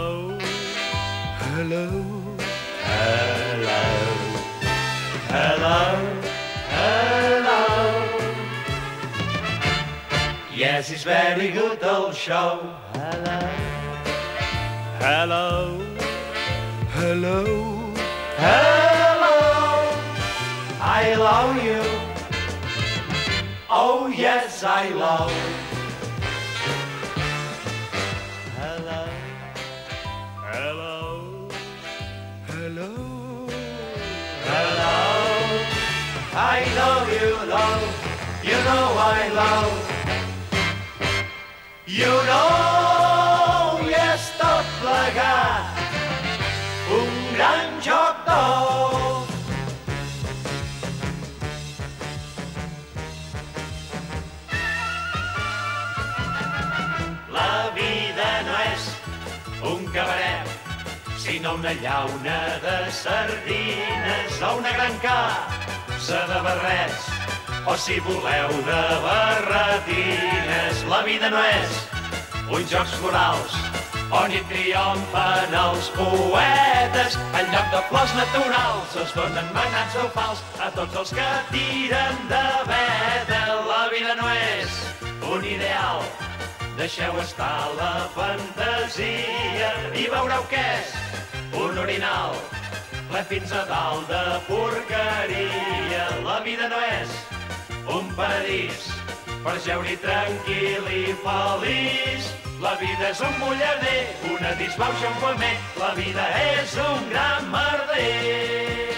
Hello, hello, Hello, hello, hello. Yes, it's very good old show. Hello, hello, hello, hello. I love you. Oh yes, I love. Hello, hello, hello. hello. I love you, love. You know I love. You know, yes, tot plegat, un gran joc d'or. La vida no és un cabaret, sinó una llauna de sardines o una gran casa de barrets. O si voleu de barretines, la vida no és uns jocs florals on hi triomfen els poetes. En lloc de flors naturals es donen magnats o fals a tots els que tiren de veta. La vida no és un ideal, deixeu estar la fantasia i veureu què és un orinal ple fins a dalt de porqueria. La vida no és un paradís per jeure-hi tranquil i feliç. La vida és un mullarder, una disbauxa, un femer. La vida és un gran merder.